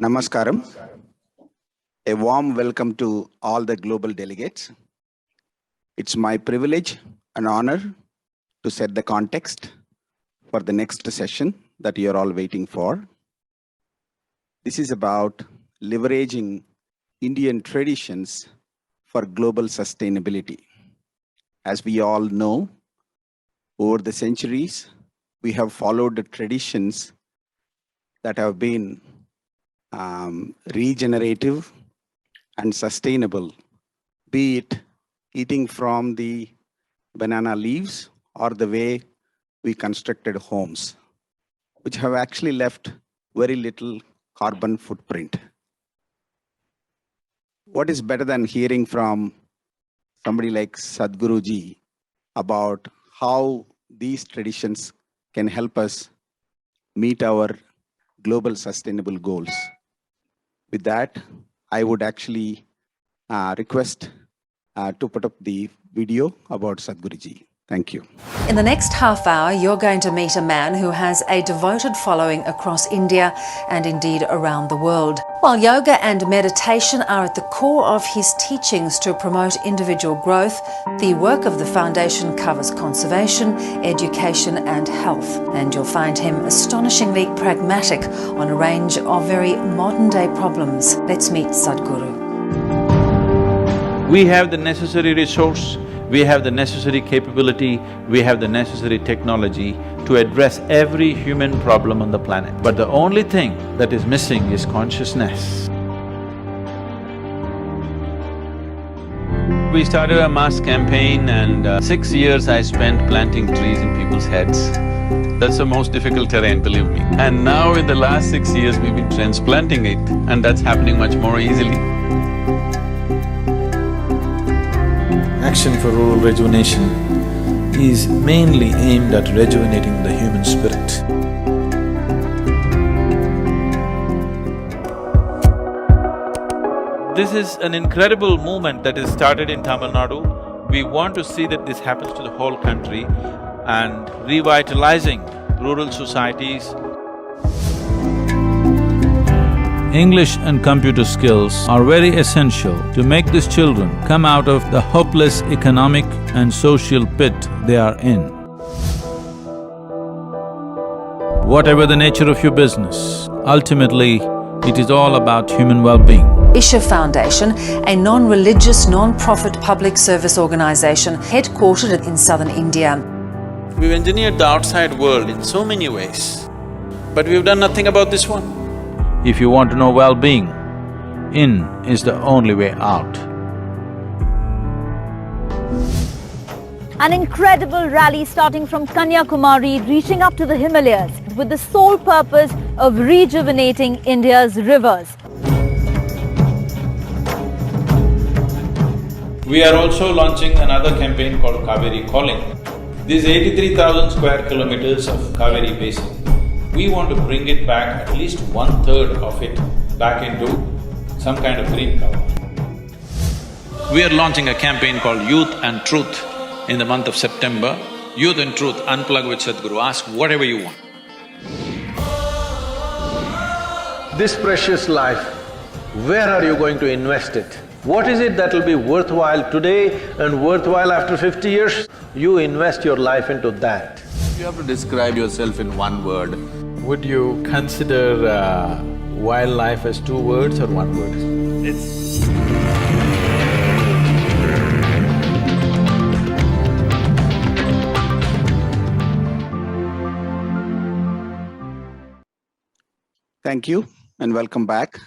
Namaskaram. A warm welcome to all the global delegates. It's my privilege and honor to set the context for the next session that you're all waiting for. This is about leveraging Indian traditions for global sustainability. As we all know, over the centuries, we have followed the traditions that have been regenerative and sustainable, be it eating from the banana leaves or the way we constructed homes, which have actually left very little carbon footprint. What is better than hearing from somebody like Sadhguru ji about how these traditions can help us meet our global sustainable goals? With that, I would actually request to put up the video about Sadhguru ji. Thank you. In the next half hour, you're going to meet a man who has a devoted following across India and indeed around the world. While yoga and meditation are at the core of his teachings to promote individual growth, the work of the foundation covers conservation, education and health. And you'll find him astonishingly pragmatic on a range of very modern-day problems. Let's meet Sadhguru. We have the necessary resource, we have the necessary capability, we have the necessary technology to address every human problem on the planet. But the only thing that is missing is consciousness. We started a mass campaign and 6 years I spent planting trees in people's heads. That's the most difficult terrain, believe me. And now in the last 6 years we've been transplanting it, and that's happening much more easily. Action for Rural Rejuvenation is mainly aimed at rejuvenating the human spirit. This is an incredible movement that is started in Tamil Nadu. We want to see that this happens to the whole country and revitalizing rural societies. English and computer skills are very essential to make these children come out of the hopeless economic and social pit they are in. Whatever the nature of your business, ultimately, it is all about human well-being. Isha Foundation, a non-religious, non-profit public service organisation headquartered in southern India. We've engineered the outside world in so many ways, but we've done nothing about this one. If you want to know well-being, in is the only way out. An incredible rally starting from Kanyakumari, reaching up to the Himalayas with the sole purpose of rejuvenating India's rivers. We are also launching another campaign called Kaveri Calling. This 83,000 square kilometers of Kaveri Basin, we want to bring it back, at least 1/3 of it, back into some kind of green cover. We are launching a campaign called Youth and Truth in the month of September. Youth and Truth, unplug with Sadhguru, ask whatever you want. This precious life, where are you going to invest it? What is it that will be worthwhile today and worthwhile after 50 years? You invest your life into that. You have to describe yourself in one word. Would you consider wildlife as 2 words or 1 word? Thank you and welcome back.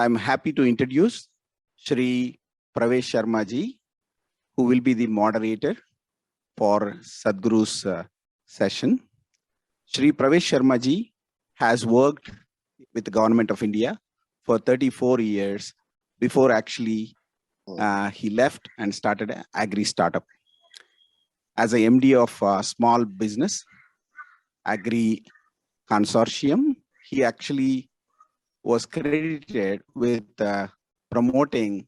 I'm happy to introduce Shri Pravesh Sharma ji, who will be the moderator for Sadhguru's session. Shri Pravesh Sharma ji has worked with the Government of India for 34 years before actually he left and started an agri startup. As a MD of a small business, Agri Consortium, he actually was credited with promoting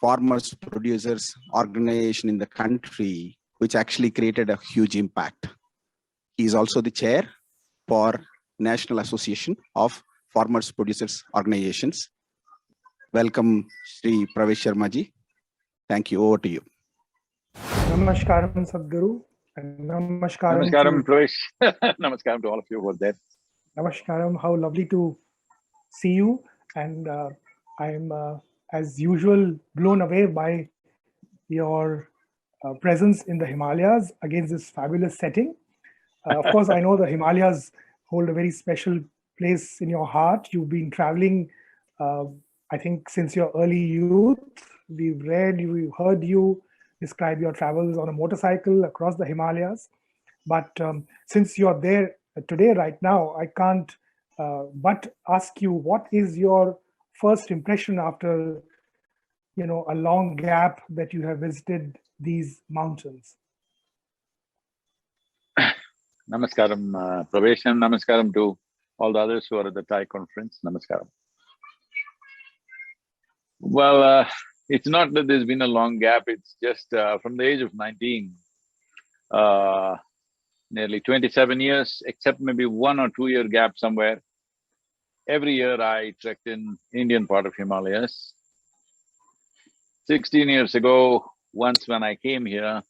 farmers, producers, organization in the country, which actually created a huge impact. He is also the chair for National Association of farmers producers organizations. Welcome, Shri Pravesh Sharma ji. Thank you. Over to you. Namaskaram, Sadhguru. And namaskaram. Namaskaram, Pravesh. Namaskaram to all of you over there. Namaskaram. How lovely to see you. And I'm, as usual, blown away by your presence in the Himalayas against this fabulous setting. Of course, I know the Himalayas hold a very special place in your heart. You've been traveling, I think, since your early youth. We've heard you describe your travels on a motorcycle across the Himalayas. But since you're there today, right now, I can't but ask you, what is your first impression after, a long gap that you have visited these mountains? Namaskaram, Pravesh, and namaskaram to all the others who are at the Thai conference. Namaskaram. Well, it's not that there's been a long gap, it's just from the age of 19, nearly 27 years, except maybe 1 or 2 year gap somewhere. Every year I trekked in Indian part of Himalayas. 16 years ago, once when I came here,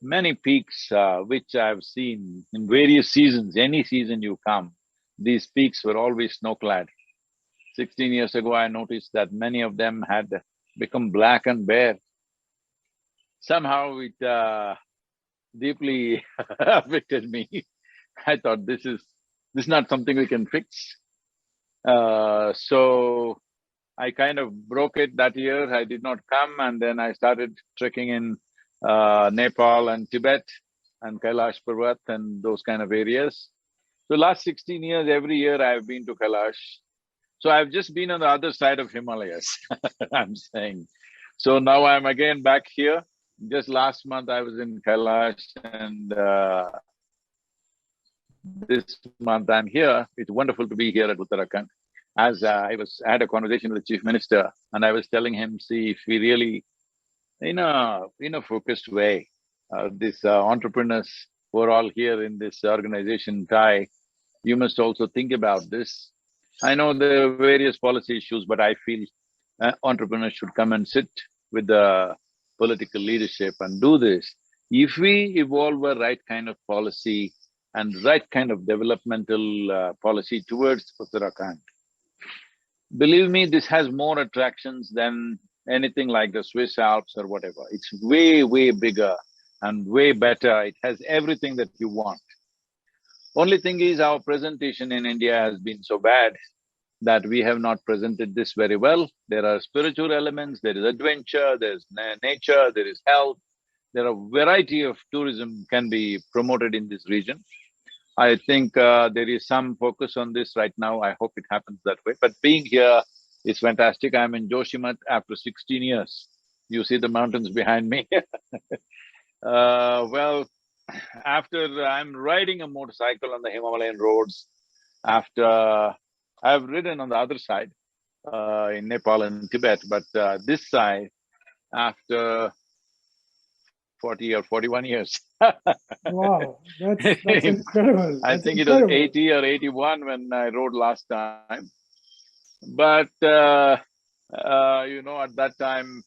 many peaks which I've seen in various seasons, any season you come, these peaks were always snow-clad. 16 years ago, I noticed that many of them had become black and bare. Somehow it deeply affected me. I thought this is not something we can fix. So I kind of broke it that year. I did not come, and then I started trekking in Nepal and Tibet and Kailash Parvat and those kind of areas. So last 16 years, every year I've been to Kailash. So I've just been on the other side of Himalayas, I'm saying. So now I'm again back here. Just last month I was in Kailash, and this month I'm here. It's wonderful to be here at Uttarakhand. As I had a conversation with the Chief Minister, and I was telling him, see, if we really, in a focused way, these entrepreneurs who are all here in this organization, Thai, you must also think about this. I know there are various policy issues, but I feel entrepreneurs should come and sit with the political leadership and do this. If we evolve a right kind of policy and right kind of developmental policy towards Uttarakhand, believe me, this has more attractions than anything like the Swiss Alps or whatever. It's way, way bigger and way better. It has everything that you want. Only thing is, our presentation in India has been so bad that we have not presented this very well. There are spiritual elements, there is adventure, there's nature, there is health. There are a variety of tourism can be promoted in this region. I think there is some focus on this right now. I hope it happens that way. But being here is fantastic. I'm in Joshimath after 16 years. You see the mountains behind me. Well, after I'm riding a motorcycle on the Himalayan roads, after I've ridden on the other side in Nepal and Tibet, but this side after 40 or 41 years. Wow, that's incredible. I think it was 80 or 81 when I rode last time. But at that time,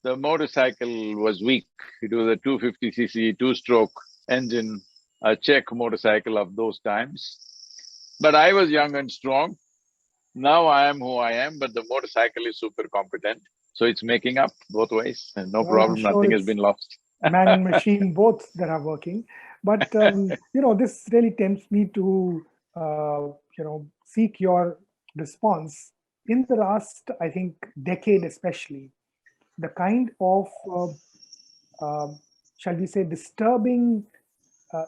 the motorcycle was weak. It was a 250cc two-stroke engine, a Czech motorcycle of those times. But I was young and strong. Now I am who I am, but the motorcycle is super competent. So it's making up both ways, and no problem, sure nothing has been lost. Man and machine both that are working. But, this really tempts me to, seek your response. In the last, I think, decade especially, the kind of, shall we say, disturbing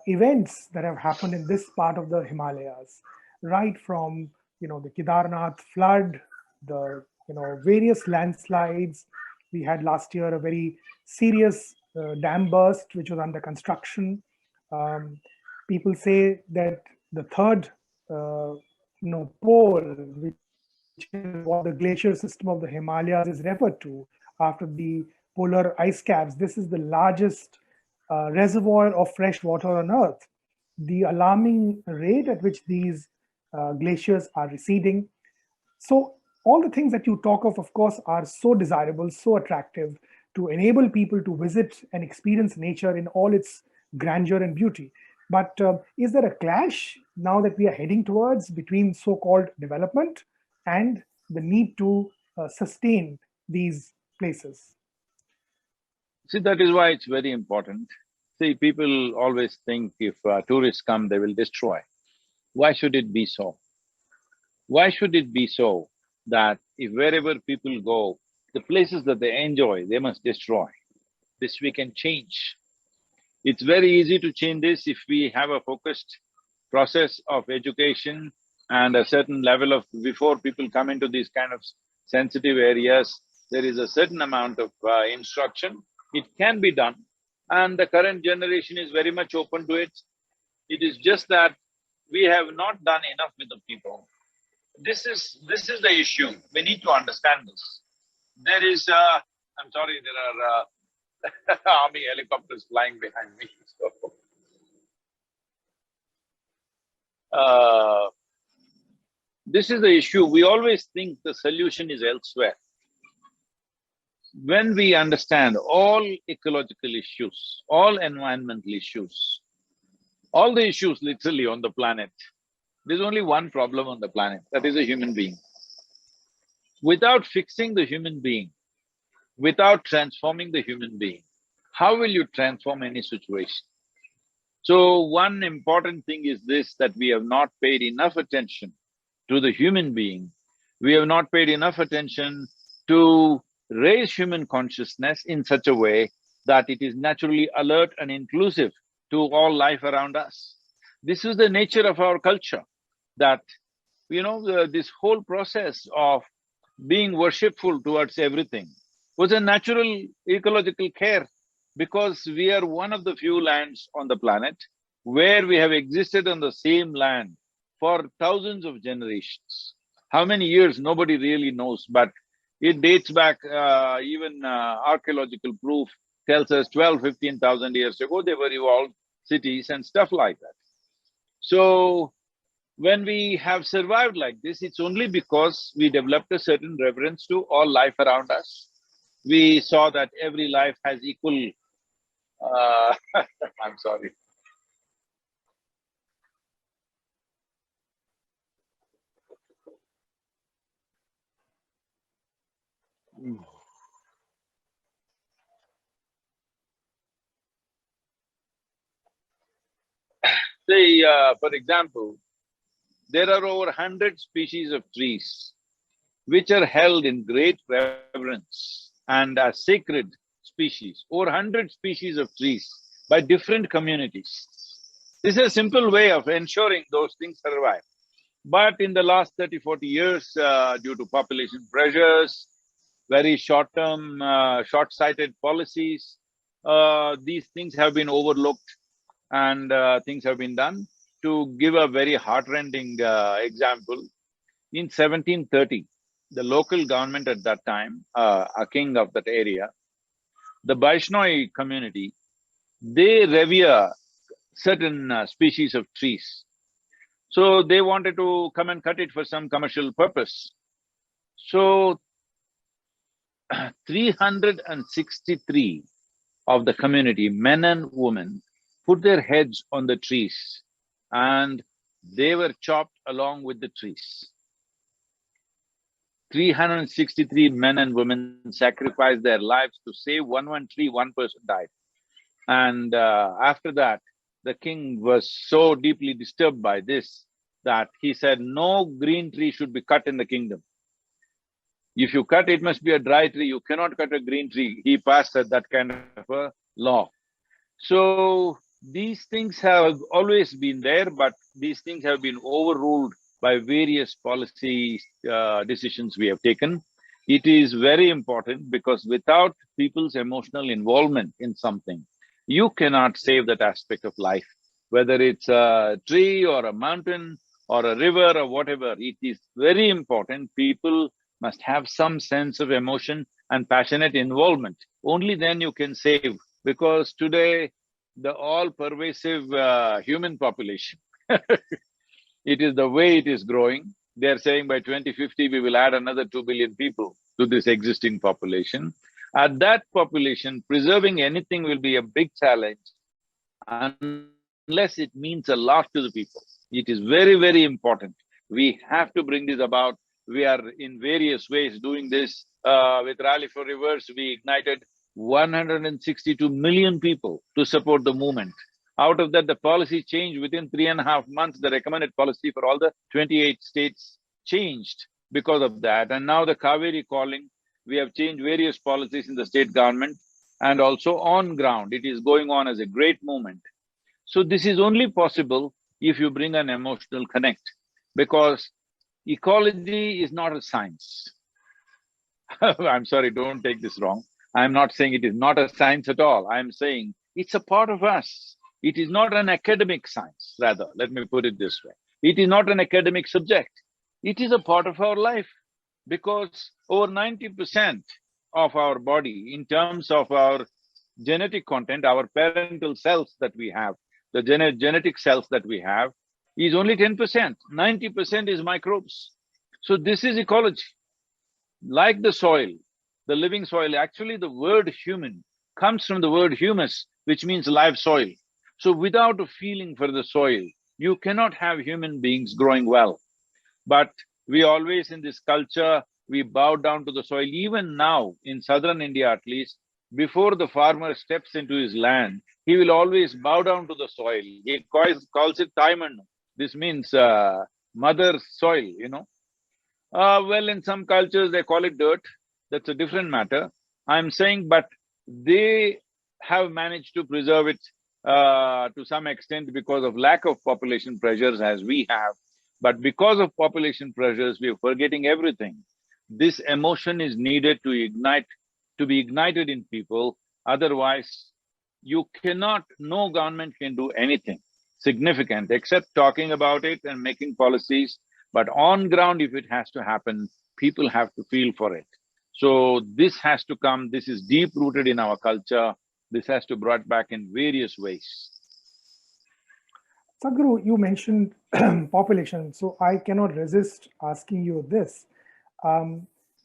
events that have happened in this part of the Himalayas, right from, the Kedarnath flood, the, various landslides. We had last year a very serious dam burst, which was under construction. People say that the third, pole, which is what the glacier system of the Himalayas is referred to after the polar ice caps. This is the largest reservoir of fresh water on Earth. The alarming rate at which these glaciers are receding. So all the things that you talk of course, are so desirable, so attractive to enable people to visit and experience nature in all its grandeur and beauty. But is there a clash now that we are heading towards between so-called development and the need to sustain these places? See, that is why it's very important. See, people always think if tourists come, they will destroy. Why should it be so? Why should it be so that if wherever people go, the places that they enjoy, they must destroy? This we can change. It's very easy to change this if we have a focused process of education and a certain level of… Before people come into these kind of sensitive areas, there is a certain amount of instruction. It can be done, and the current generation is very much open to it. It is just that we have not done enough with the people. This is the issue. We need to understand this. There is I'm sorry, there are army helicopters flying behind me, so… this is the issue. We always think the solution is elsewhere. When we understand all ecological issues, all environmental issues, all the issues literally on the planet, there's only one problem on the planet, that is a human being. Without fixing the human being, without transforming the human being, how will you transform any situation? So one important thing is this, that we have not paid enough attention to the human being. We have not paid enough attention to raise human consciousness in such a way that it is naturally alert and inclusive to all life around us. This is the nature of our culture, that, this whole process of being worshipful towards everything was a natural ecological care, because we are one of the few lands on the planet where we have existed on the same land for thousands of generations. How many years, nobody really knows, but it dates back, even archaeological proof tells us 12,000–15,000 years ago, they were evolved cities and stuff like that. So, when we have survived like this, it's only because we developed a certain reverence to all life around us. We saw that every life has equal… I'm sorry. Say, for example, there are over 100 species of trees which are held in great reverence and as sacred species, over 100 species of trees by different communities. This is a simple way of ensuring those things survive. But in the last 30–40 years, due to population pressures, very short-term, short-sighted policies, these things have been overlooked and things have been done. To give a very heart-rending example, in 1730, the local government at that time, a king of that area, the Vaishnava community, they revere certain species of trees. So they wanted to come and cut it for some commercial purpose. So 363 of the community, men and women, put their heads on the trees and they were chopped along with the trees. 363 men and women sacrificed their lives to save one tree. One person died. And after that, the king was so deeply disturbed by this that he said, no green tree should be cut in the kingdom. If you cut, it must be a dry tree, you cannot cut a green tree. He passed that kind of a law. So, these things have always been there, but these things have been overruled by various policy decisions we have taken. It is very important because without people's emotional involvement in something, you cannot save that aspect of life. Whether it's a tree or a mountain or a river or whatever, it is very important. People must have some sense of emotion and passionate involvement. Only then you can save, because today the all-pervasive human population It is the way it is growing. They're saying by 2050 we will add another 2 billion people to this existing population. At that population, preserving anything will be a big challenge unless it means a lot to the people. It is very, very important. We have to bring this about. We are in various ways doing this. With Rally for Reverse, we ignited 162 million people to support the movement. Out of that, the policy changed within 3.5 months. The recommended policy for all the 28 states changed because of that. And now the Kaveri calling, we have changed various policies in the state government and also on ground. It is going on as a great movement. So this is only possible if you bring an emotional connect, because ecology is not a science. I'm sorry, don't take this wrong. I'm not saying it is not a science at all. I'm saying it's a part of us. It is not an academic science, rather, let me put it this way. It is not an academic subject. It is a part of our life, because over 90% of our body, in terms of our genetic content, our parental cells that we have, the genetic cells that we have, is only 10%. 90% is microbes. So this is ecology. Like the soil, the living soil, actually the word human comes from the word humus, which means live soil. So without a feeling for the soil, you cannot have human beings growing well. But we always, in this culture, we bow down to the soil. Even now, in southern India at least, before the farmer steps into his land, he will always bow down to the soil. He calls it Taiman. This means mother soil, you know. Well, in some cultures, they call it dirt. That's a different matter. I'm saying, but they have managed to preserve it to some extent because of lack of population pressures, as we have. But because of population pressures, we are forgetting everything. This emotion is needed to be ignited in people. Otherwise, you cannot, no government can do anything significant except talking about it and making policies. But on ground, if it has to happen, people have to feel for it. So this has to come, this is deep-rooted in our culture, this has to be brought back in various ways. Sadhguru, you mentioned population, so I cannot resist asking you this.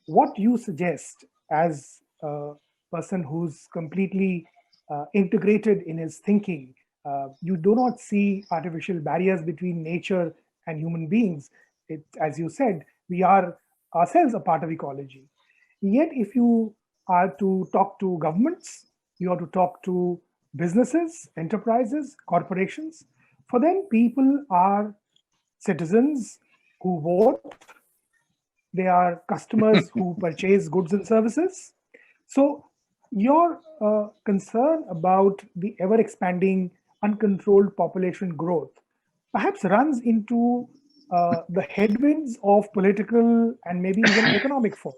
What you suggest as a person who's completely integrated in his thinking, you do not see artificial barriers between nature and human beings. As you said, we are ourselves a part of ecology. Yet if you are to talk to governments, you are to talk to businesses, enterprises, corporations, for them people are citizens who vote, they are customers who purchase goods and services. So your concern about the ever-expanding uncontrolled population growth perhaps runs into the headwinds of political and maybe even economic force.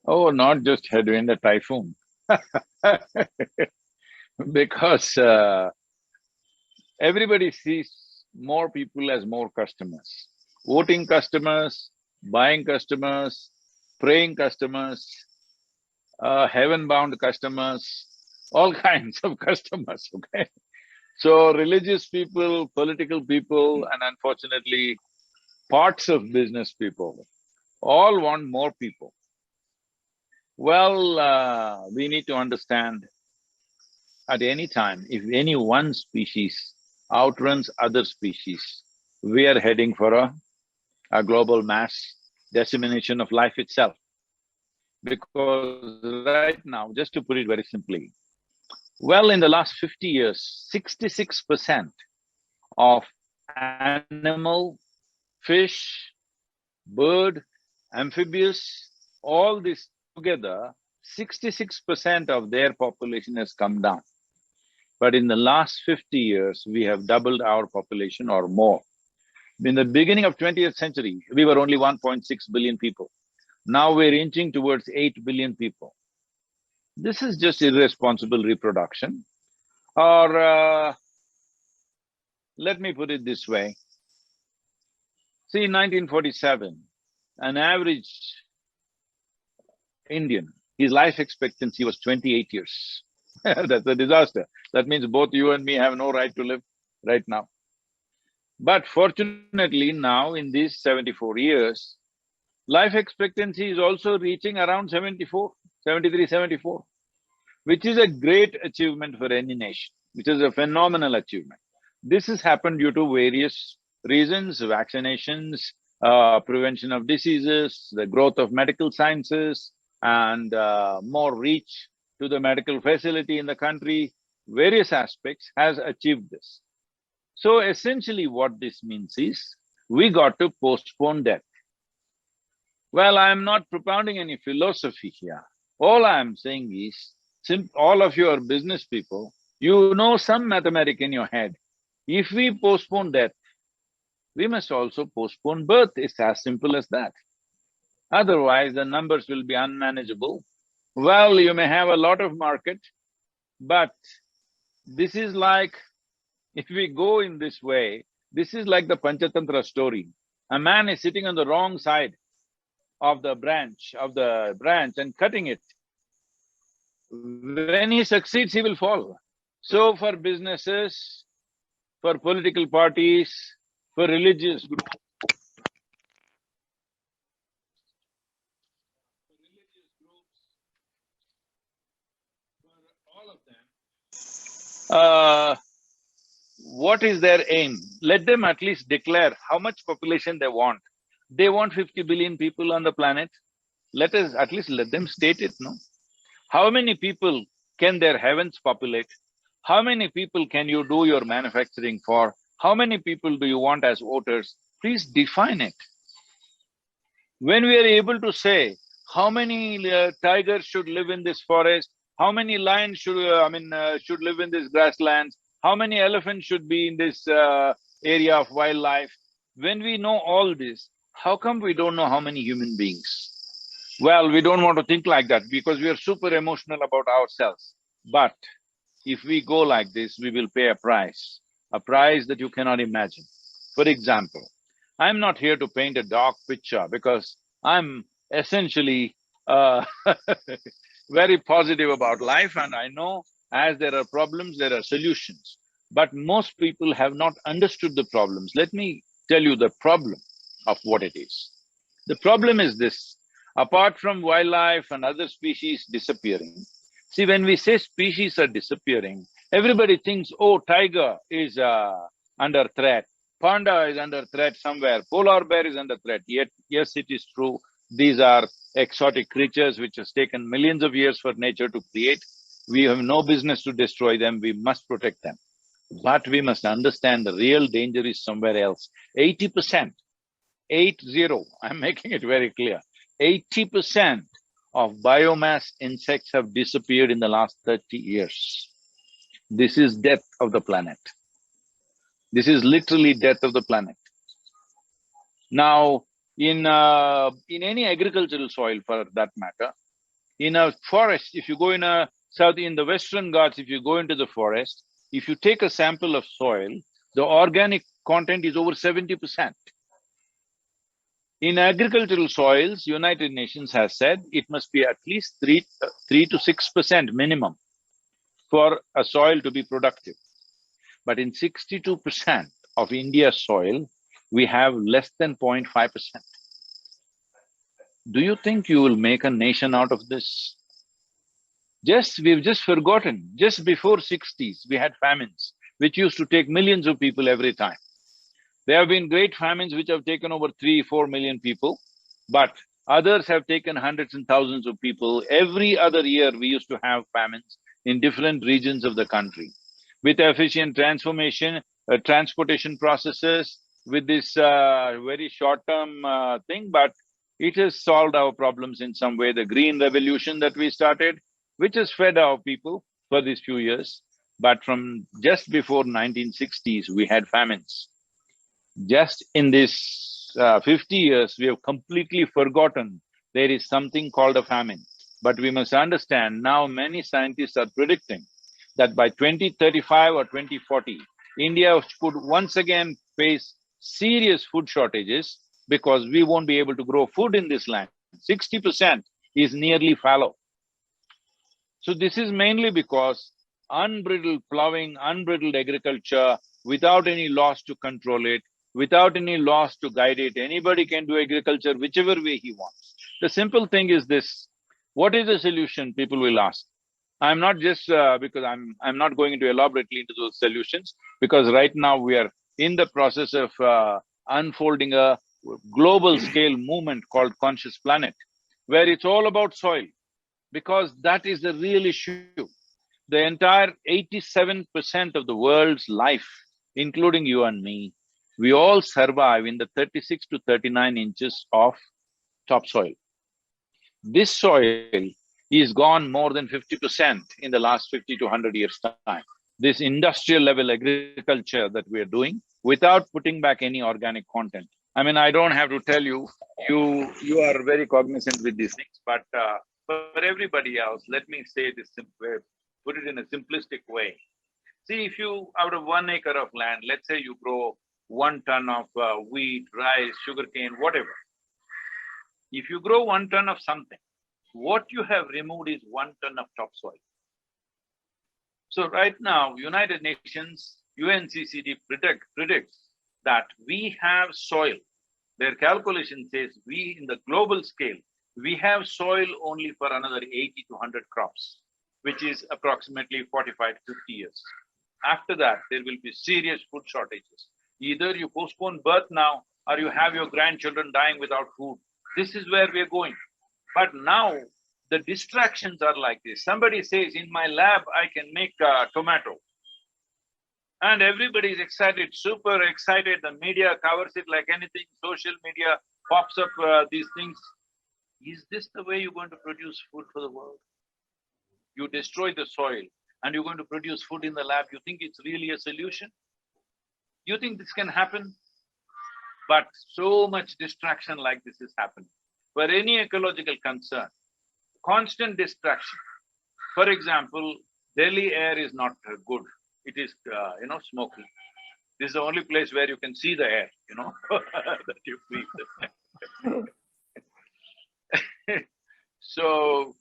Oh, not just headwind, a typhoon. Because everybody sees more people as more customers. Voting customers, buying customers, praying customers, heaven-bound customers, all kinds of customers, okay? So religious people, political people, and unfortunately, parts of business people, all want more people. Well, we need to understand at any time, if any one species outruns other species, we are heading for a global mass dissemination of life itself. Because right now, just to put it very simply, well, in the last 50 years, 66% of animal, fish, bird, amphibious, all this together, 66% of their population has come down. But in the last 50 years, we have doubled our population or more. In the beginning of 20th century, we were only 1.6 billion people. Now we're inching towards 8 billion people. This is just irresponsible reproduction. Or let me put it this way. See, in 1947, an average Indian, his life expectancy was 28 years. That's a disaster. That means both you and me have no right to live right now. But fortunately now in these 74 years, life expectancy is also reaching around 74, 73, 74, which is a great achievement for any nation, which is a phenomenal achievement. This has happened due to various reasons: vaccinations, prevention of diseases, the growth of medical sciences, and more reach to the medical facility in the country. Various aspects has achieved this. So essentially what this means is, we got to postpone death. Well, I'm not propounding any philosophy here. All I'm saying is, all of you are business people, you know some mathematics in your head. If we postpone death, we must also postpone birth. It's as simple as that. Otherwise, the numbers will be unmanageable. Well, you may have a lot of market, but this is like, if we go in this way, this is like the Panchatantra story. A man is sitting on the wrong side of the branch and cutting it. When he succeeds, he will fall. So for businesses, for political parties, for religious groups, for all of them, what is their aim? Let them at least declare how much population they want. They want 50 billion people on the planet. Let us at least let them state it, no? How many people can their heavens populate? How many people can you do your manufacturing for? How many people do you want as voters? Please define it. When we are able to say how many tigers should live in this forest, how many lions should should live in this grasslands, how many elephants should be in this area of wildlife, when we know all this, how come we don't know how many human beings? Well, we don't want to think like that because we are super emotional about ourselves. But if we go like this, we will pay a price that you cannot imagine. For example, I'm not here to paint a dark picture because I'm essentially very positive about life, and I know as there are problems, there are solutions. But most people have not understood the problems. Let me tell you the problem of what it is. The problem is this: apart from wildlife and other species disappearing, see, when we say species are disappearing, everybody thinks, oh, tiger is under threat, panda is under threat somewhere, polar bear is under threat. Yet, yes, it is true, these are exotic creatures which has taken millions of years for nature to create. We have no business to destroy them, we must protect them. But we must understand the real danger is somewhere else. 80%, 80, I'm making it very clear, 80% of biomass insects have disappeared in the last 30 years. This is death of the planet. This is literally death of the planet. Now, in any agricultural soil for that matter, in a forest, if you go in the Western Ghats, if you go into the forest, if you take a sample of soil, the organic content is over 70%. In agricultural soils, United Nations has said it must be at least 3 to 6% minimum for a soil to be productive. But in 62% of India's soil, we have less than 0.5%. Do you think you will make a nation out of this? We've just forgotten, just before 60s, we had famines, which used to take millions of people every time. There have been great famines which have taken over 3–4 million people, but others have taken hundreds and thousands of people. Every other year, we used to have famines in different regions of the country. With efficient transportation processes, with this very short-term thing, but it has solved our problems in some way. The green revolution that we started, which has fed our people for these few years, but from just before 1960s, we had famines. Just in this 50 years, we have completely forgotten there is something called a famine. But we must understand, now many scientists are predicting that by 2035 or 2040, India could once again face serious food shortages because we won't be able to grow food in this land. 60% is nearly fallow. So this is mainly because unbridled plowing, unbridled agriculture, without any laws to control it, without any laws to guide it. Anybody can do agriculture whichever way he wants. The simple thing is this: what is the solution, people will ask. I'm not just because I'm not going into elaborately into those solutions, because right now we are in the process of unfolding a global scale movement called Conscious Planet, where it's all about soil, because that is the real issue. The entire 87% of the world's life, including you and me, we all survive in the 36 to 39 inches of topsoil. This soil is gone more than 50% in the last 50 to 100 years' time. This industrial level agriculture that we are doing without putting back any organic content. I mean, I don't have to tell you, you are very cognizant with these things, but for everybody else, let me say this simple, put it in a simplistic way. See, if you, out of 1 acre of land, let's say you grow 1 ton of wheat, rice, sugarcane, whatever. If you grow 1 ton of something, what you have removed is 1 ton of topsoil. So right now, United Nations, UNCCD predicts that we have soil. Their calculation says we, in the global scale, we have soil only for another 80 to 100 crops, which is approximately 45 to 50 years. After that, there will be serious food shortages. Either you postpone birth now, or you have your grandchildren dying without food. This is where we're going. But now, the distractions are like this. Somebody says, in my lab, I can make tomato. And everybody is excited, super excited. The media covers it like anything. Social media pops up these things. Is this the way you're going to produce food for the world? You destroy the soil and you're going to produce food in the lab. You think it's really a solution? You think this can happen? But so much distraction like this is happening. For any ecological concern, constant distraction. For example, Delhi air is not good. It is, smoky. This is the only place where you can see the air, that you breathe. So,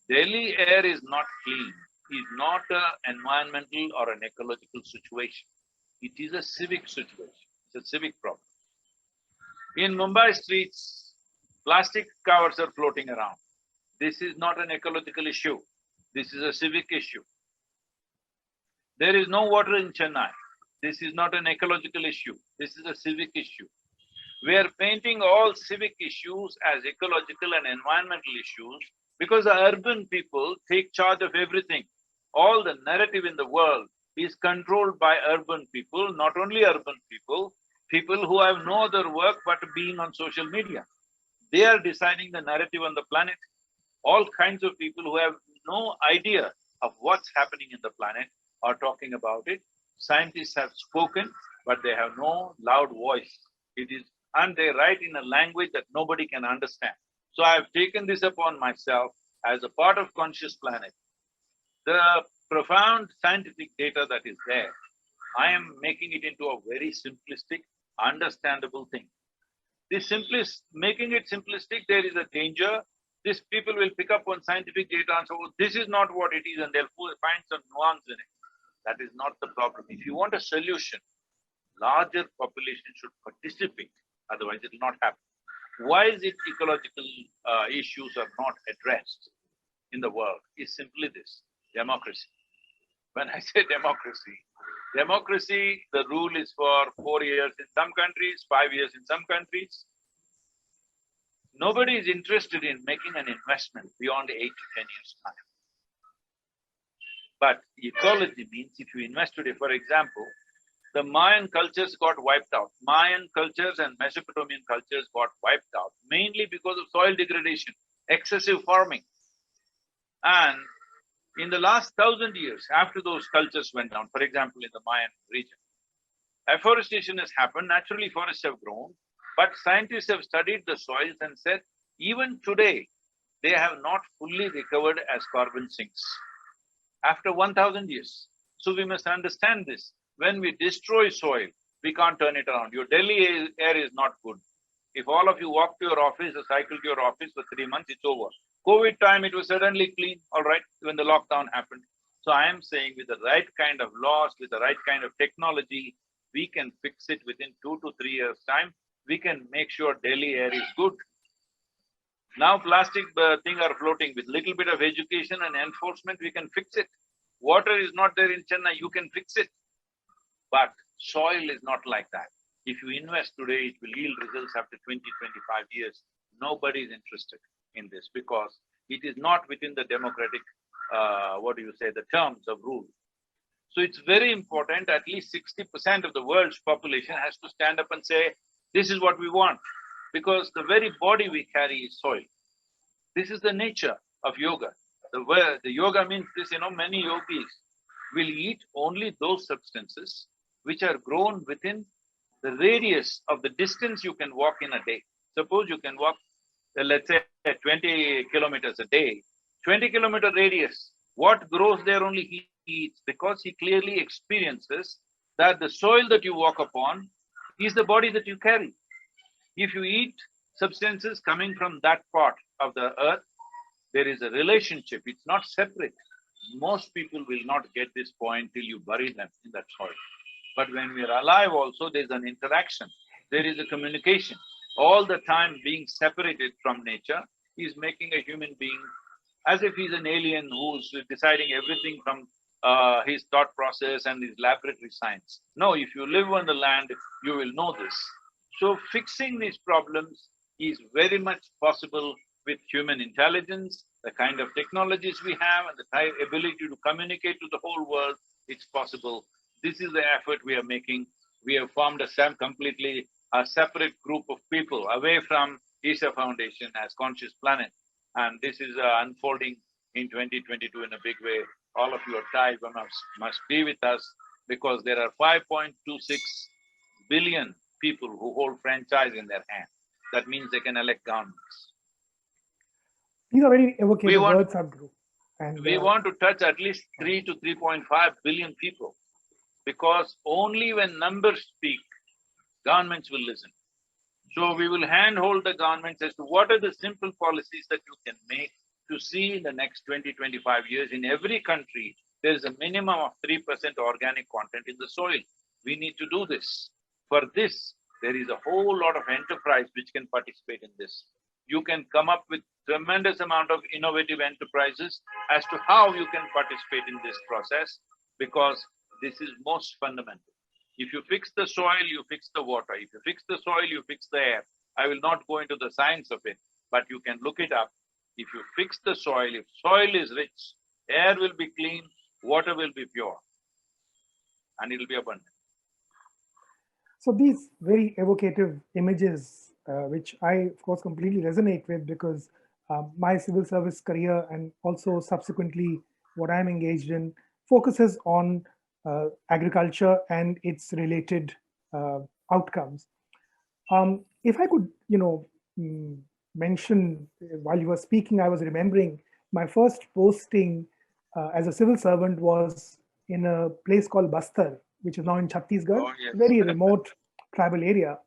Delhi air is not clean, is not an environmental or an ecological situation. It is a civic situation, it's a civic problem. In Mumbai streets, plastic covers are floating around. This is not an ecological issue, this is a civic issue. There is no water in Chennai. This is not an ecological issue, this is a civic issue. We are painting all civic issues as ecological and environmental issues because the urban people take charge of everything. All the narrative in the world is controlled by urban people, not only urban people, people who have no other work but being on social media. They are deciding the narrative on the planet. All kinds of people who have no idea of what's happening in the planet are talking about it. Scientists have spoken, but they have no loud voice. And they write in a language that nobody can understand. So I have taken this upon myself as a part of Conscious Planet. The profound scientific data that is there, I am making it into a very simplistic, understandable thing. Making it simplistic, there is a danger. These people will pick up on scientific data and say, oh, this is not what it is, and they'll find some nuance in it. That is not the problem. If you want a solution, larger population should participate, otherwise it will not happen. Why is it ecological issues are not addressed in the world is simply this: democracy. When I say democracy, the rule is for 4 years in some countries, 5 years in some countries. Nobody is interested in making an investment beyond 8 to 10 years' time. But ecology means if you invest today, for example, the Mayan cultures got wiped out. Mayan cultures and Mesopotamian cultures got wiped out, mainly because of soil degradation, excessive farming. And in the last 1,000 years, after those cultures went down, for example, in the Mayan region, afforestation has happened, naturally forests have grown, but scientists have studied the soils and said, even today, they have not fully recovered as carbon sinks after 1,000 years. So we must understand this. When we destroy soil, we can't turn it around. Your Delhi air is not good. If all of you walk to your office or cycle to your office for 3 months, it's over. COVID time, it was suddenly clean, all right, when the lockdown happened. So I am saying with the right kind of laws, with the right kind of technology, we can fix it within 2 to 3 years' time. We can make sure Delhi air is good. Now plastic thing are floating. With little bit of education and enforcement, we can fix it. Water is not there in Chennai, you can fix it. But soil is not like that. If you invest today, it will yield results after 20, 25 years. Nobody is interested in this because it is not within the democratic, the terms of rule. So it's very important, at least 60% of the world's population has to stand up and say, this is what we want, because the very body we carry is soil. This is the nature of yoga. The yoga means this, many yogis will eat only those substances which are grown within the radius of the distance you can walk in a day. Suppose you can walk, let's say 20 kilometers a day, 20-kilometer radius, what grows there only he eats, because he clearly experiences that the soil that you walk upon is the body that you carry. If you eat substances coming from that part of the earth, there is a relationship, it's not separate. Most people will not get this point till you bury them in that soil. But when we are alive also, there's an interaction, there is a communication. All the time being separated from nature is making a human being as if he's an alien who's deciding everything from his thought process and his laboratory science. No, if you live on the land, you will know this. So fixing these problems is very much possible with human intelligence, the kind of technologies we have and the ability to communicate to the whole world, it's possible. This is the effort we are making. We have formed a separate group of people away from Isha Foundation as Conscious Planet. And this is unfolding in 2022 in a big way. All of your tribe must be with us, because there are 5.26 billion people who hold franchise in their hand. That means they can elect governments. These are very evocative words, Sadhguru. And we want to touch at least 3 to 3.5 billion people, because only when numbers speak, governments will listen. So we will handhold the governments as to what are the simple policies that you can make to see in the next 20, 25 years in every country, there is a minimum of 3% organic content in the soil. We need to do this. For this, there is a whole lot of enterprise which can participate in this. You can come up with tremendous amount of innovative enterprises as to how you can participate in this process, because this is most fundamental. If you fix the soil, you fix the water. If you fix the soil, you fix the air. I will not go into the science of it, but you can look it up. If you fix the soil, if soil is rich, air will be clean, water will be pure, and it will be abundant. So these very evocative images, which I, of course, completely resonate with, because my civil service career and also subsequently what I'm engaged in focuses on agriculture and its related outcomes. If I could, mention, while you were speaking, I was remembering my first posting as a civil servant was in a place called Bastar, which is now in Chhattisgarh, Oh, yes. very remote tribal area.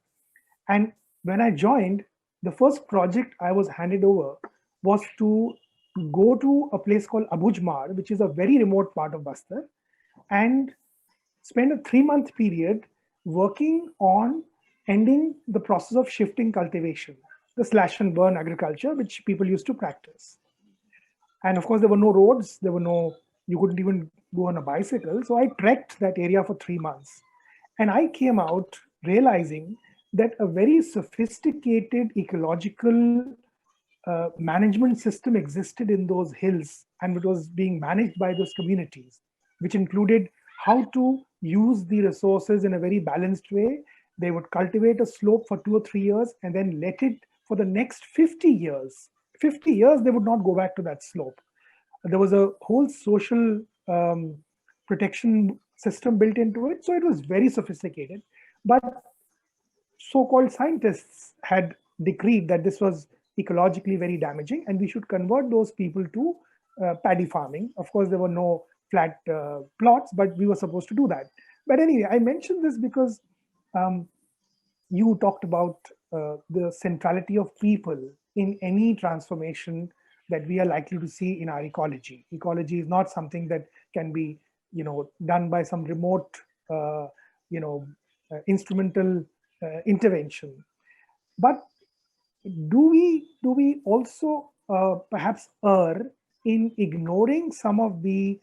And when I joined, the first project I was handed over was to go to a place called Abujmar, which is a very remote part of Bastar, and spend a 3-month period working on ending the process of shifting cultivation, the slash and burn agriculture, which people used to practice. And of course, there were no roads, you couldn't even go on a bicycle. So I trekked that area for 3 months. And I came out realizing that a very sophisticated ecological management system existed in those hills, and it was being managed by those communities, which included how to use the resources in a very balanced way. They would cultivate a slope for 2 or 3 years and then let it for the next 50 years. 50 years, they would not go back to that slope. There was a whole social protection system built into it. So it was very sophisticated. But so-called scientists had decreed that this was ecologically very damaging and we should convert those people to paddy farming. Of course, there were no flat plots, but we were supposed to do that. But anyway, I mentioned this because you talked about the centrality of people in any transformation that we are likely to see in our ecology. Ecology is not something that can be, done by some remote, instrumental intervention. But do we also perhaps err in ignoring some of the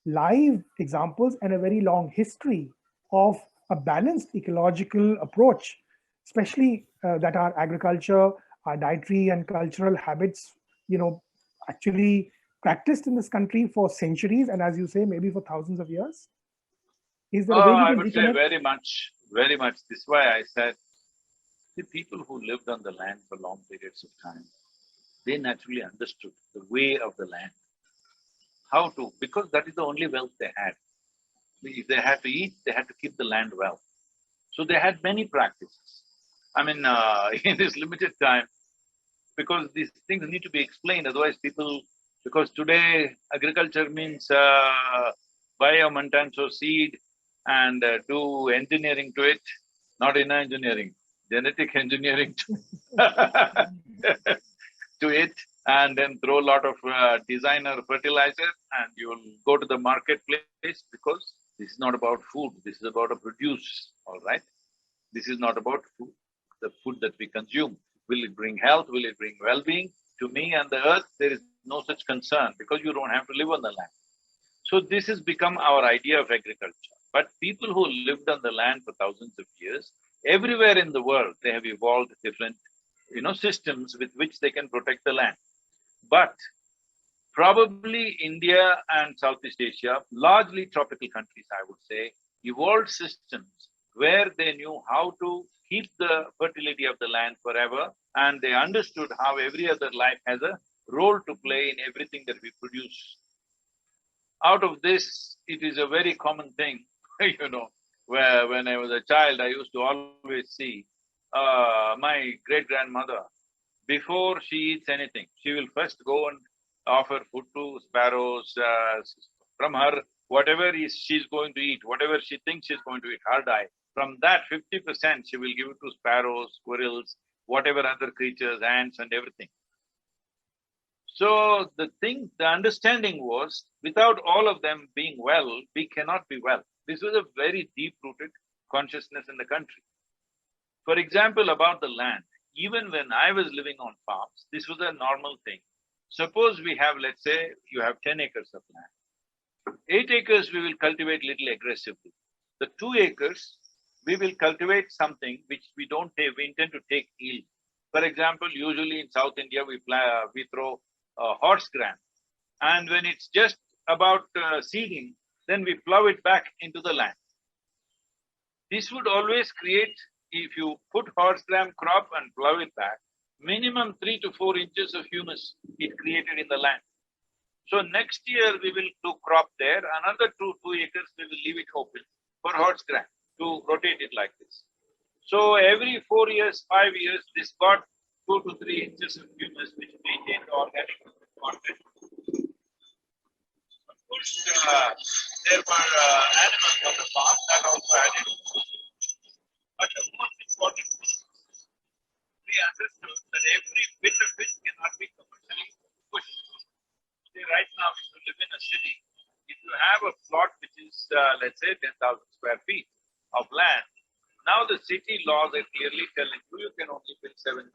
live examples and a very long history of a balanced ecological approach, especially that our agriculture, our dietary and cultural habits, actually practiced in this country for centuries, and as you say, maybe for thousands of years? Is there a way we I can would say reconnect? very much, very much. This is why I said, the people who lived on the land for long periods of time, they naturally understood the way of the land. How to, because that is the only wealth they had. If they had to eat, they had to keep the land well. So they had many practices. I mean, in this limited time, because these things need to be explained, otherwise people… Because today agriculture means buy a Monsanto seed and do engineering to it, not inner engineering, genetic engineering to it, and then throw a lot of designer fertilizer, and you'll go to the marketplace, because this is not about food, this is about a produce, all right? This is not about food, the food that we consume. Will it bring health? Will it bring well-being? To me and the earth, there is no such concern, because you don't have to live on the land. So this has become our idea of agriculture. But people who lived on the land for thousands of years, everywhere in the world, they have evolved different, systems with which they can protect the land. But probably India and Southeast Asia, largely tropical countries, I would say, evolved systems where they knew how to keep the fertility of the land forever, and they understood how every other life has a role to play in everything that we produce. Out of this, it is a very common thing, where when I was a child, I used to always see my great-grandmother, before she eats anything, she will first go and offer food to sparrows, from her, whatever she's going to eat, whatever she thinks she's going to eat, her diet. From that 50% she will give it to sparrows, squirrels, whatever other creatures, ants and everything. So the understanding was, without all of them being well, we cannot be well. This was a very deep-rooted consciousness in the country. For example, about the land, even when I was living on farms, this was a normal thing. Suppose we have, let's say, you have 10 acres of land. 8 acres we will cultivate little aggressively. The 2 acres, we will cultivate something which we intend to take yield. For example, usually in South India, we throw horse gram, and when it's just about seeding, then we plow it back into the land. This would always create, if you put horse gram crop and plow it back, minimum 3 to 4 inches of humus it created in the land. So next year we will do crop there, another 2 acres we will leave it open for horse gram to rotate it like this. So every 4 years, 5 years, this got 2 to 3 inches of humus, which maintained the organic content. Of course, there were animals on the farm that also added. But the most important thing, we understood that every bit of it cannot be commercially pushed. See, right now, if you live in a city, if you have a plot which is, let's say, 10,000 square feet of land, now the city laws are clearly telling you, you can only build 7,000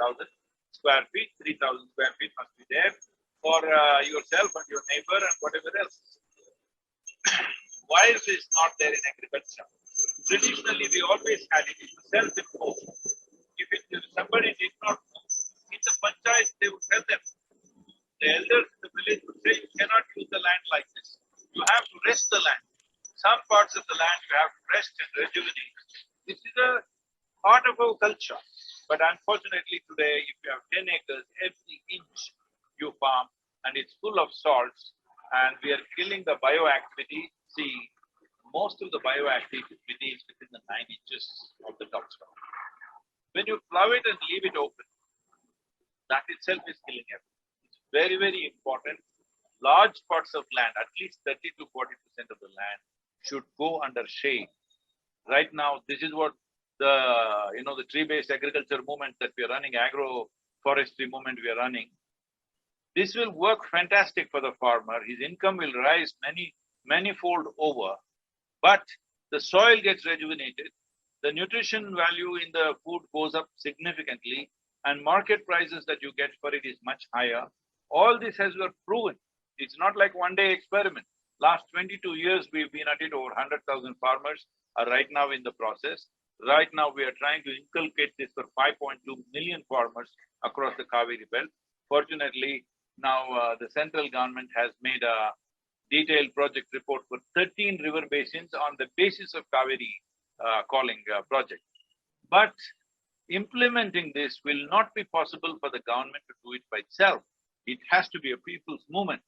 square feet, 3,000 square feet must be there for yourself and your neighbor and whatever else. Why is this not there in agriculture? Traditionally, we always had it. It's self-imposed. If somebody did not know, in the panchayat, they would tell them. The elders in the village would say, you cannot use the land like this. You have to rest the land. Some parts of the land you have to rest and rejuvenate. This is a part of our culture. But unfortunately today, if you have 10 acres, every inch you farm, and it's full of salts, and we are killing the bioactivity. See, most of the bioactivity is within the 9 inches of the topsoil. When you plow it and leave it open, that itself is killing everything. It's very, very important. Large parts of land, at least 30 to 40% of the land, should go under shade. Right now, this is what the tree-based agriculture movement that we are running, agroforestry movement we are running. This will work fantastic for the farmer, his income will rise many-fold over, but the soil gets rejuvenated, the nutrition value in the food goes up significantly, and market prices that you get for it is much higher. All this has been proven. It's not like one-day experiment. Last 22 years, we've been at it. Over 100,000 farmers are right now in the process. Right now, we are trying to inculcate this for 5.2 million farmers across the Kaveri belt. Fortunately, now the central government has made a detailed project report for 13 river basins on the basis of Kaveri calling project. But implementing this will not be possible for the government to do it by itself. It has to be a people's movement.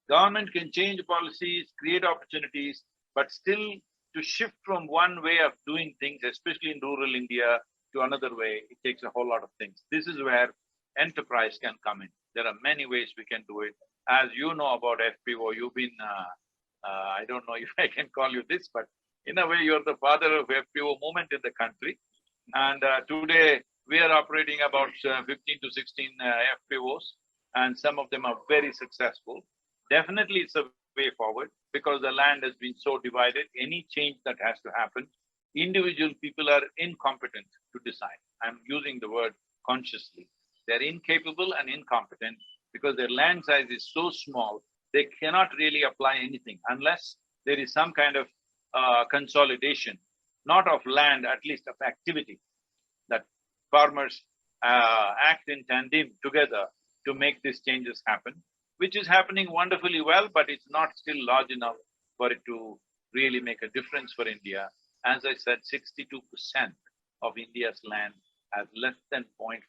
Government can change policies, create opportunities, but still to shift from one way of doing things, especially in rural India, to another way, it takes a whole lot of things. This is where enterprise can come in. There are many ways we can do it. As you know about FPO, you've been, I don't know if I can call you this, but in a way, you're the father of FPO movement in the country. And today, we are operating about 15 to 16 FPOs, and some of them are very successful. Definitely, it's a way forward because the land has been so divided. Any change that has to happen, individual people are incompetent to decide. I'm using the word consciously. They're incapable and incompetent because their land size is so small, they cannot really apply anything unless there is some kind of consolidation, not of land, at least of activity, that farmers act in tandem together to make these changes happen, which is happening wonderfully well, but it's not still large enough for it to really make a difference for India. As I said, 62% of India's land has less than 0.5%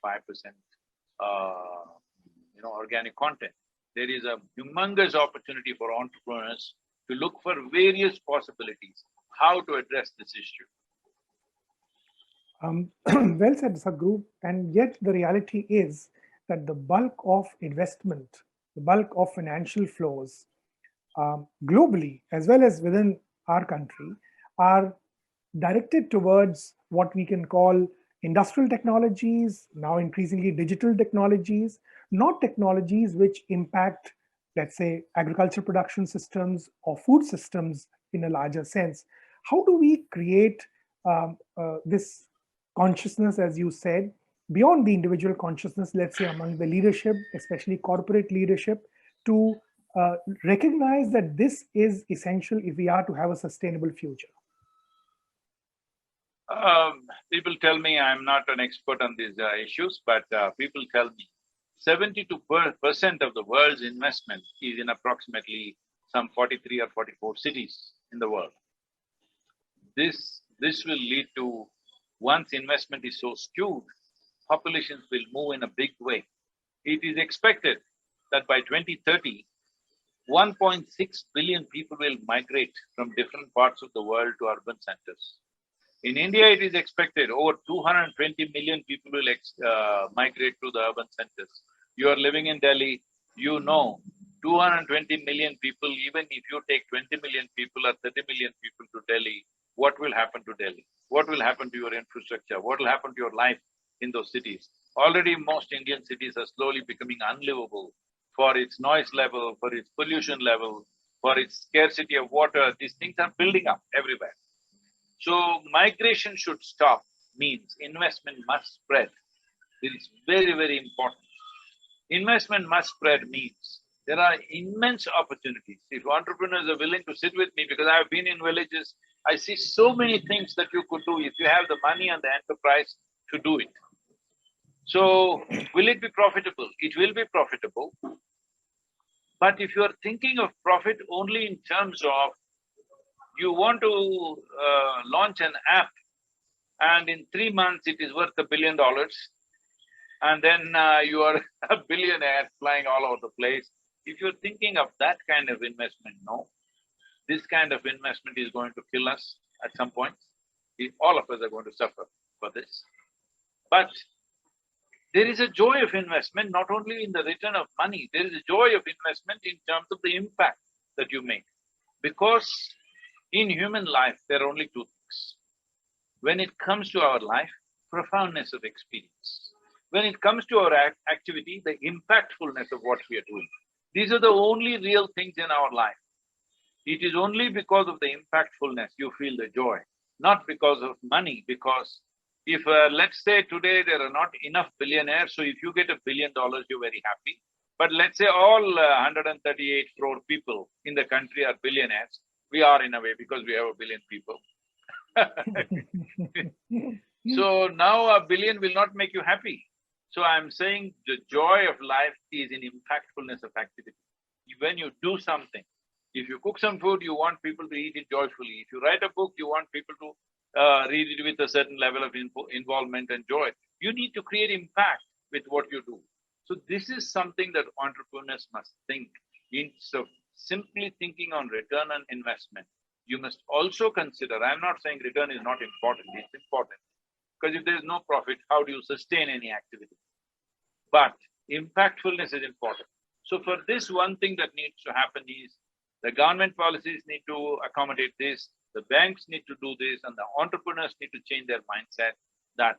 organic content. There is a humongous opportunity for entrepreneurs to look for various possibilities, how to address this issue. Well said, Sadhguru. And yet the reality is that the bulk of investment, the bulk of financial flows globally, as well as within our country, are directed towards what we can call industrial technologies, now increasingly digital technologies, not technologies which impact, let's say, agriculture production systems or food systems in a larger sense. How do we create this consciousness, as you said, beyond the individual consciousness, let's say among the leadership, especially corporate leadership, to recognize that this is essential if we are to have a sustainable future? People tell me I'm not an expert on these issues, but people tell me 72% of the world's investment is in approximately some 43 or 44 cities in the world. This will lead to, once investment is so skewed, populations will move in a big way. It is expected that by 2030, 1.6 billion people will migrate from different parts of the world to urban centers. In India, it is expected over 220 million people will migrate to the urban centers. You are living in Delhi, you know 220 million people, even if you take 20 million people or 30 million people to Delhi, what will happen to Delhi? What will happen to your infrastructure? What will happen to your life in those cities? Already most Indian cities are slowly becoming unlivable for its noise level, for its pollution level, for its scarcity of water. These things are building up everywhere. So migration should stop means investment must spread. This is very, very important. Investment must spread means there are immense opportunities. If entrepreneurs are willing to sit with me, because I've been in villages, I see so many things that you could do if you have the money and the enterprise to do it. So, will it be profitable? It will be profitable. But if you are thinking of profit only in terms of you want to launch an app and in 3 months it is worth $1 billion, and then you are a billionaire flying all over the place. If you're thinking of that kind of investment, no. This kind of investment is going to kill us at some point. All of us are going to suffer for this. But there is a joy of investment, not only in the return of money, there is a joy of investment in terms of the impact that you make. Because in human life, there are only two things. When it comes to our life, profoundness of experience. When it comes to our activity, the impactfulness of what we are doing, these are the only real things in our life. It is only because of the impactfulness you feel the joy, not because of money, because if, let's say today there are not enough billionaires, so if you get $1 billion, you're very happy. But let's say all 138 crore people in the country are billionaires. We are in a way because we have 1 billion people. So now 1 billion will not make you happy. So I'm saying the joy of life is in impactfulness of activity. When you do something, if you cook some food, you want people to eat it joyfully. If you write a book, you want people to read it with a certain level of involvement and joy. You need to create impact with what you do. So this is something that entrepreneurs must think. Instead of simply thinking on return on investment, you must also consider, I'm not saying return is not important, it's important. Because if there is no profit, how do you sustain any activity? But impactfulness is important. So for this, one thing that needs to happen is the government policies need to accommodate this, the banks need to do this, and the entrepreneurs need to change their mindset that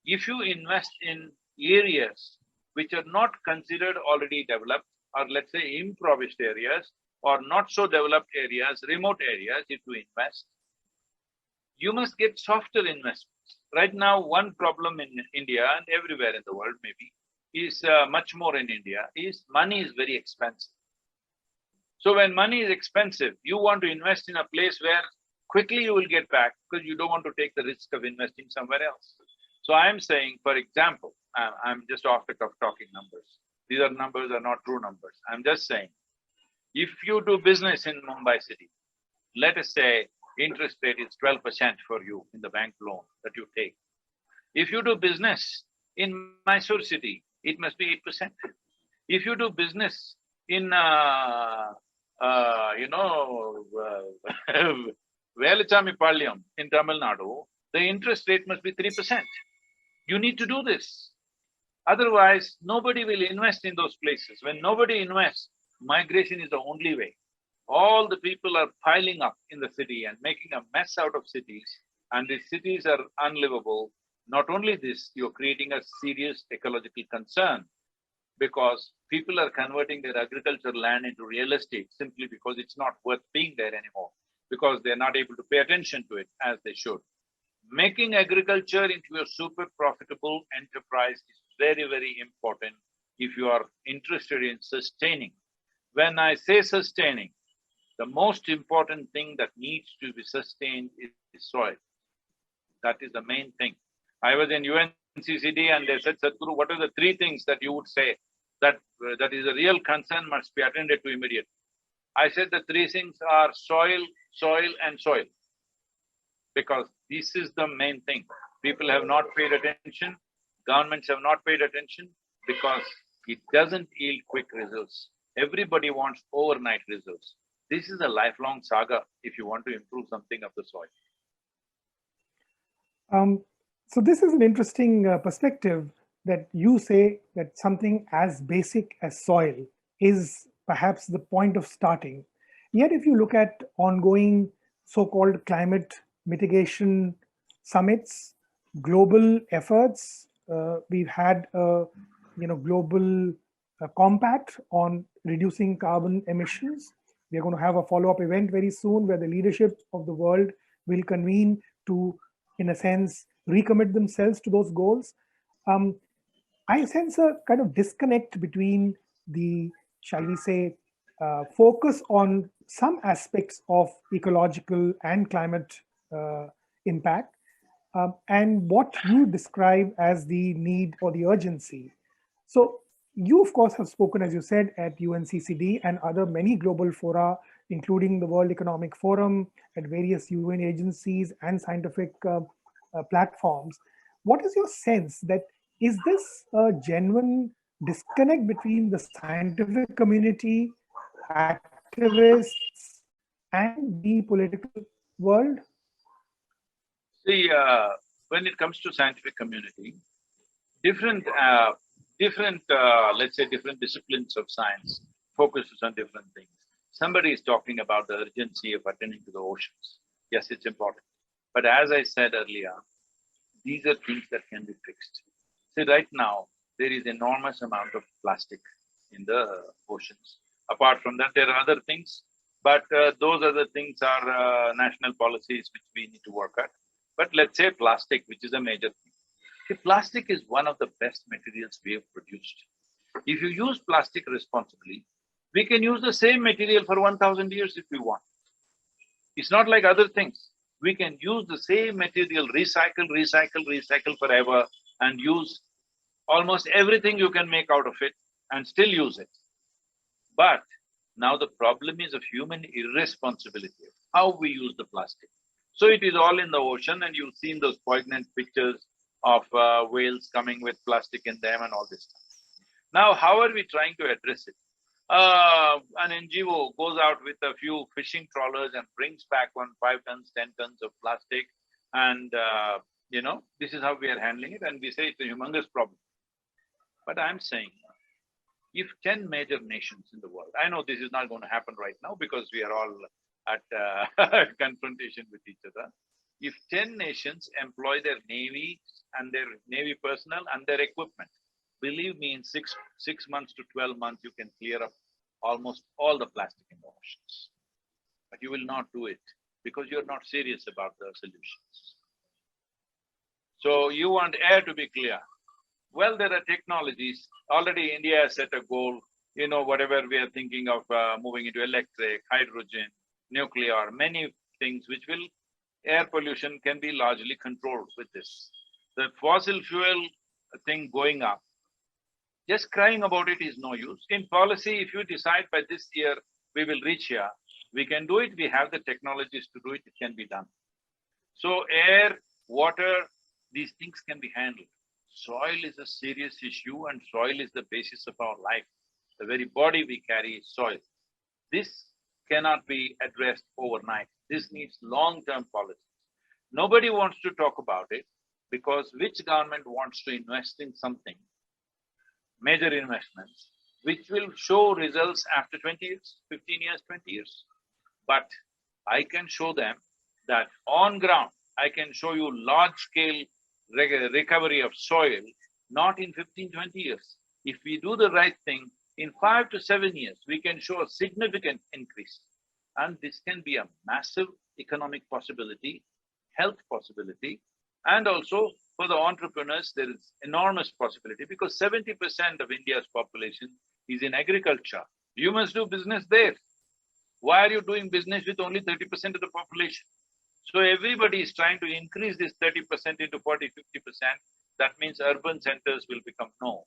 if you invest in areas which are not considered already developed, or let's say impoverished areas, or not so developed areas, remote areas, if you invest, you must get softer investments. Right now, one problem in India and everywhere in the world maybe, is much more in India, is money is very expensive. So when money is expensive, you want to invest in a place where quickly you will get back because you don't want to take the risk of investing somewhere else. So I'm saying, for example, I'm just off the cuff talking numbers. These are numbers, are not true numbers. I'm just saying, if you do business in Mumbai city, let us say interest rate is 12% for you in the bank loan that you take. If you do business in Mysore city, it must be 8%. If you do business in, Velachamipalayam in Tamil Nadu, the interest rate must be 3%. You need to do this. Otherwise, nobody will invest in those places. When nobody invests, migration is the only way. All the people are piling up in the city and making a mess out of cities, and the cities are unlivable. Not only this, you're creating a serious ecological concern because people are converting their agricultural land into real estate simply because it's not worth being there anymore, because they're not able to pay attention to it as they should. Making agriculture into a super profitable enterprise is very, very important if you are interested in sustaining. When I say sustaining, the most important thing that needs to be sustained is soil. That is the main thing. I was in UNCCD and they said, Sadhguru, what are the 3 things that you would say that is a real concern must be attended to immediately? I said the 3 things are soil, soil and soil. Because this is the main thing. People have not paid attention, governments have not paid attention because it doesn't yield quick results. Everybody wants overnight results. This is a lifelong saga if you want to improve something of the soil. So this is an interesting perspective that you say that something as basic as soil is perhaps the point of starting. Yet if you look at ongoing so-called climate mitigation summits, global efforts, we've had a global compact on reducing carbon emissions. We are going to have a follow-up event very soon where the leadership of the world will convene to, in a sense, recommit themselves to those goals. I sense a kind of disconnect between the, shall we say, focus on some aspects of ecological and climate impact and what you describe as the need or the urgency. So you, of course, have spoken, as you said, at UNCCD and other many global fora, including the World Economic Forum, at various UN agencies and scientific platforms. What is your sense that is this a genuine disconnect between the scientific community, activists, and the political world? See, when it comes to scientific community, different let's say different disciplines of science focuses on different things. Somebody is talking about the urgency of attending to the oceans. Yes, it's important. But as I said earlier, these are things that can be fixed. See, right now, there is enormous amount of plastic in the oceans. Apart from that, there are other things, but those other things are national policies which we need to work at. But let's say plastic, which is a major thing. See, plastic is one of the best materials we have produced. If you use plastic responsibly, we can use the same material for 1000 years if we want. It's not like other things. We can use the same material, recycle forever, and use almost everything you can make out of it and still use it. But now the problem is of human irresponsibility, how we use the plastic. So it is all in the ocean, and you've seen those poignant pictures of whales coming with plastic in them and all this stuff. Now, how are we trying to address it? An NGO goes out with a few fishing trawlers and brings back 5 tons, 10 tons of plastic, and this is how we are handling it, and we say it's a humongous problem. But I'm saying, if 10 major nations in the world, I know this is not going to happen right now because we are all at confrontation with each other. If 10 nations employ their navy and their navy personnel and their equipment, believe me, in 6 months to 12 months, you can clear up almost all the plastic in the oceans. But you will not do it because you're not serious about the solutions. So you want air to be clear. Well, there are technologies. Already India has set a goal, whatever we are thinking of moving into electric, hydrogen, nuclear, many things which will, air pollution can be largely controlled with this. The fossil fuel thing going up, just crying about it is no use. In policy, if you decide by this year we will reach here, we can do it, we have the technologies to do it, it can be done. So air, water, these things can be handled. Soil is a serious issue, and soil is the basis of our life. The very body we carry is soil. This cannot be addressed overnight. This needs long-term policies. Nobody wants to talk about it because which government wants to invest in something, major investments, which will show results after 20 years, 15 years, 20 years. But I can show them that on ground, I can show you large-scale recovery of soil, not in 15, 20 years. If we do the right thing, in 5 to 7 years, we can show a significant increase. And this can be a massive economic possibility, health possibility, and also for the entrepreneurs, there is enormous possibility because 70% of India's population is in agriculture. You must do business there. Why are you doing business with only 30% of the population? So everybody is trying to increase this 30% into 40, 50%. That means urban centers will become no.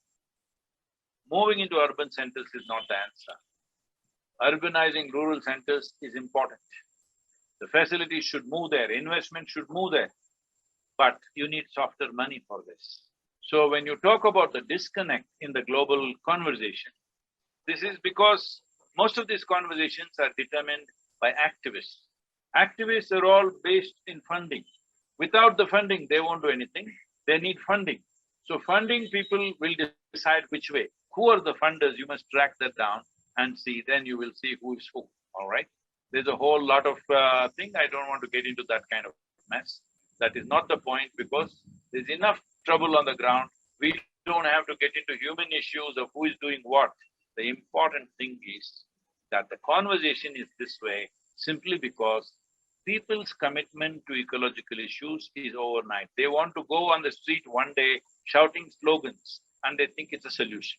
Moving into urban centers is not the answer. Urbanizing rural centers is important. The facilities should move there, investment should move there, but you need softer money for this. So when you talk about the disconnect in the global conversation, this is because most of these conversations are determined by activists. Activists are all based in funding. Without the funding, they won't do anything. They need funding. So funding people will decide which way. Who are the funders? You must track that down and see, then you will see who is who, all right? There's a whole lot of thing. I don't want to get into that kind of mess. That is not the point because there's enough trouble on the ground. We don't have to get into human issues of who is doing what. The important thing is that the conversation is this way simply because people's commitment to ecological issues is overnight. They want to go on the street one day shouting slogans and they think it's a solution.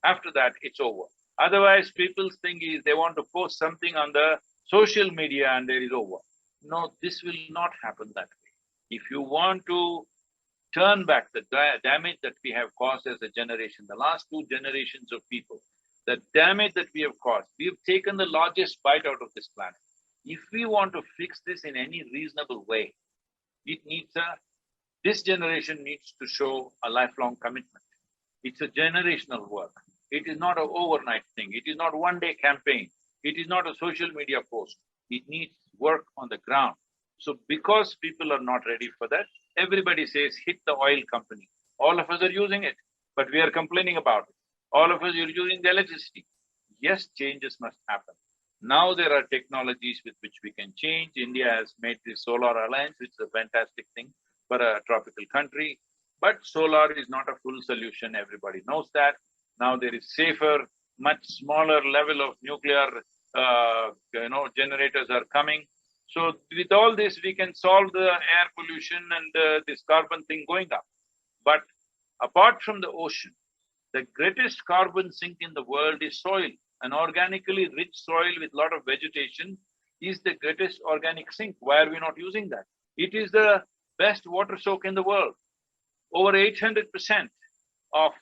After that, it's over. Otherwise, people's thing is they want to post something on the social media and there is over. No, this will not happen that way. If you want to turn back the damage that we have caused as a generation, the last 2 generations of people, the damage that we have caused, we have taken the largest bite out of this planet. If we want to fix this in any reasonable way, it needs this generation needs to show a lifelong commitment. It's a generational work. It is not an overnight thing. It is not a one-day campaign. It is not a social media post. It needs work on the ground. So because people are not ready for that, everybody says, hit the oil company. All of us are using it, but we are complaining about it. All of us are using the electricity. Yes, changes must happen. Now there are technologies with which we can change. India has made the Solar Alliance, which is a fantastic thing for a tropical country. But solar is not a full solution, everybody knows that. Now there is safer, much smaller level of nuclear, generators are coming. So with all this, we can solve the air pollution and this carbon thing going up. But apart from the ocean, the greatest carbon sink in the world is soil. An organically rich soil with lot of vegetation is the greatest organic sink. Why are we not using that? It is the best water soak in the world. Over 800% of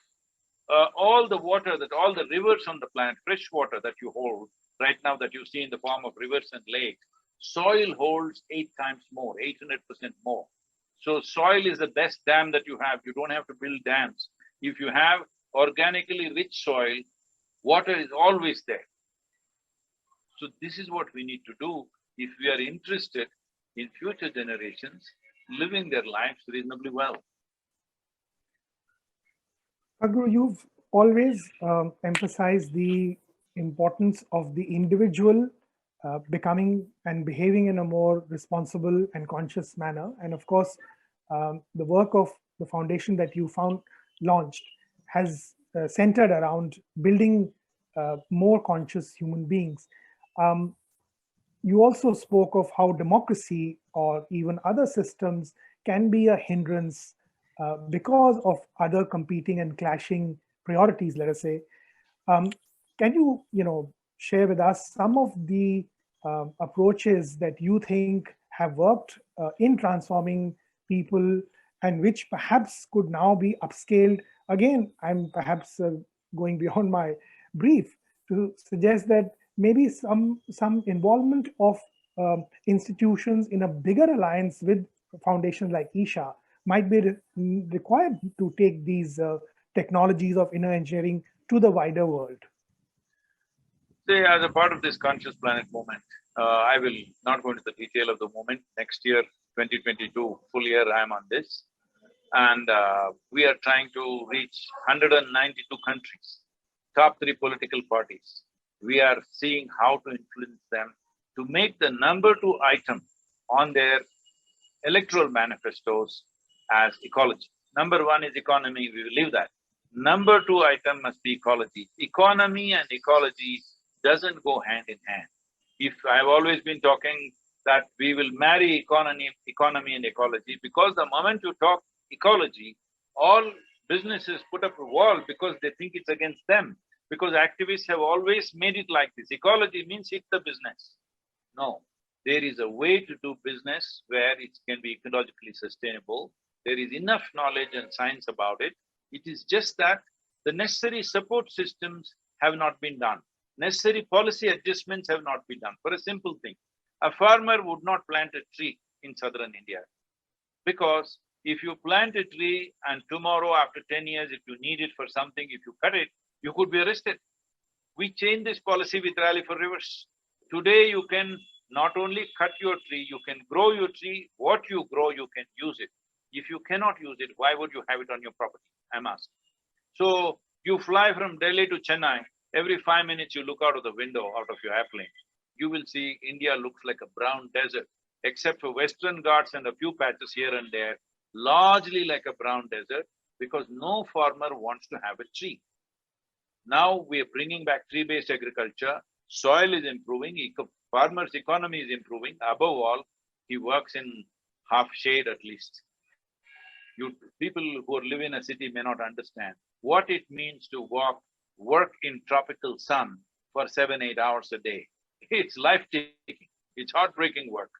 all the water that all the rivers on the planet, fresh water that you hold right now that you see in the form of rivers and lakes, soil holds 8 times more, 800% more. So soil is the best dam that you have. You don't have to build dams. If you have organically rich soil, water is always there. So this is what we need to do if we are interested in future generations living their lives reasonably well. Sadhguru, you've always emphasized the importance of the individual becoming and behaving in a more responsible and conscious manner. And of course, the work of the foundation that you launched has centered around building more conscious human beings. You also spoke of how democracy or even other systems can be a hindrance because of other competing and clashing priorities, let us say. Can you, share with us some of the approaches that you think have worked in transforming people and which perhaps could now be upscaled? Again, I'm perhaps going beyond my brief to suggest that maybe some involvement of institutions in a bigger alliance with foundations like Isha might be required to take these technologies of inner engineering to the wider world. Say, as a part of this Conscious Planet movement, I will not go into the detail of the movement. Next year, 2022, full year I am on this. And we are trying to reach 192 countries, top 3 political parties. We are seeing how to influence them to make the number 2 item on their electoral manifestos as ecology. Number 1 is economy, we will leave that. Number 2 item must be ecology. Economy and ecology doesn't go hand in hand. If I've always been talking that we will marry economy and ecology, because the moment you talk ecology, all businesses put up a wall because they think it's against them. Because activists have always made it like this. Ecology means hit the business. No, there is a way to do business where it can be ecologically sustainable. There is enough knowledge and science about it. It is just that the necessary support systems have not been done. Necessary policy adjustments have not been done. For a simple thing, a farmer would not plant a tree in southern India because if you plant a tree and tomorrow after 10 years, if you need it for something, if you cut it, you could be arrested. We changed this policy with Rally for Rivers. Today you can not only cut your tree, you can grow your tree. What you grow, you can use it. If you cannot use it, why would you have it on your property? I'm asking. So you fly from Delhi to Chennai, every 5 minutes you look out of the window, out of your airplane. You will see India looks like a brown desert, except for Western Ghats and a few patches here and there, largely like a brown desert, because no farmer wants to have a tree. Now we are bringing back tree-based agriculture, soil is improving, farmer's economy is improving. Above all, he works in half shade at least. People who live in a city may not understand what it means to work in tropical sun for 7-8 hours a day. It's life-taking, it's heartbreaking work.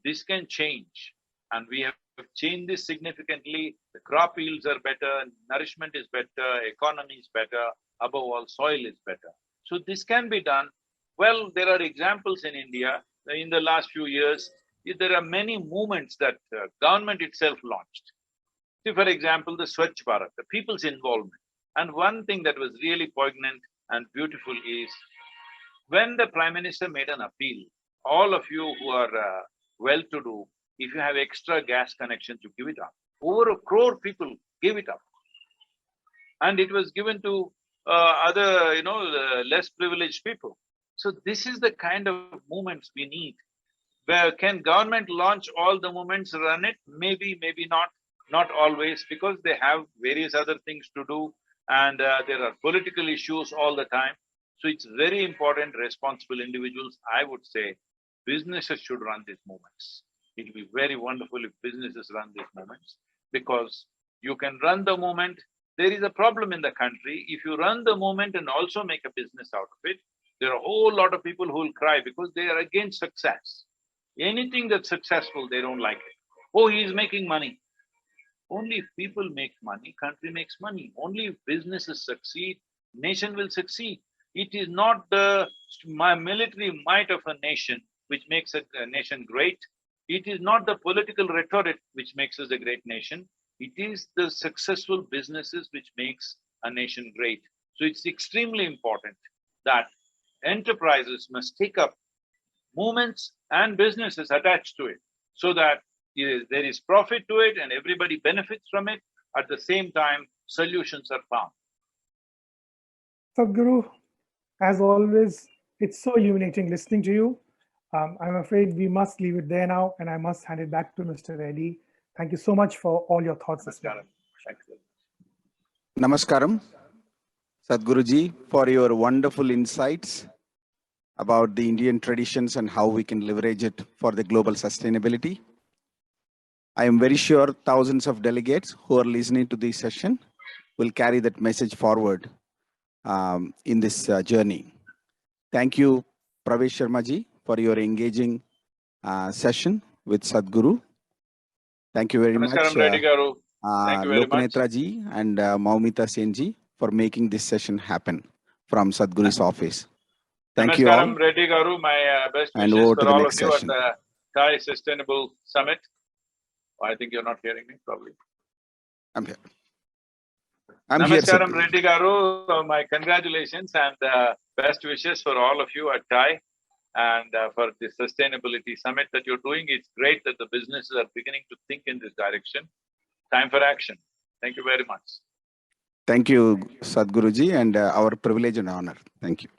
This can change, and we have changed this significantly. The crop yields are better, nourishment is better, economy is better, above all, soil is better. So this can be done. Well, there are examples in India. In the last few years, there are many movements that government itself launched. See, for example, the Swachh Bharat, the people's involvement. And one thing that was really poignant and beautiful is when the Prime Minister made an appeal, all of you who are well-to-do, if you have extra gas connections, you give it up. Over 1 crore people gave it up. And it was given to other, less privileged people. So this is the kind of movements we need. Where can government launch all the movements, run it? Maybe, maybe not. not always, because they have various other things to do and there are political issues all the time. So it's very important, responsible individuals, I would say, businesses should run these movements. It'll be very wonderful if businesses run these movements, because you can run the movement. There is a problem in the country. If you run the movement and also make a business out of it, there are a whole lot of people who will cry because they are against success. Anything that's successful, they don't like it. Oh, he's making money. Only if people make money, country makes money. Only if businesses succeed, nation will succeed. It is not the military might of a nation which makes a nation great. It is not the political rhetoric which makes us a great nation. It is the successful businesses which makes a nation great. So it's extremely important that enterprises must take up movements and businesses attached to it, so that there is profit to it and everybody benefits from it. At the same time, solutions are found. Sadhguru, as always, it's so illuminating listening to you. I'm afraid we must leave it there now, and I must hand it back to Mr. Reddy. Thank you so much for all your thoughts this morning. Namaskaram, Sadhguruji, for your wonderful insights about the Indian traditions and how we can leverage it for the global sustainability. I am very sure thousands of delegates who are listening to this session will carry that message forward in this journey. Thank you, Pravesh Sharma ji, for your engaging session with Sadhguru. Thank you very Namaskaram, much, Reddy Garu. Thank you very much. Loknetra ji and Maumita Sen ji for making this session happen from Sadhguru's office. Thank you all. Namaskaram, Reddy Garu. My best And wishes over to for the all of next you session. at the Thai Sustainable Summit. I think you're not hearing me, probably. I'm here. I'm here, Namaskaram, Sadhguru. Reddy Garu. My congratulations and best wishes for all of you at Thai and for the Sustainability Summit that you're doing. It's great that the businesses are beginning to think in this direction. Time for action. Thank you very much. Thank you, Sadhguruji, and our privilege and honor. Thank you.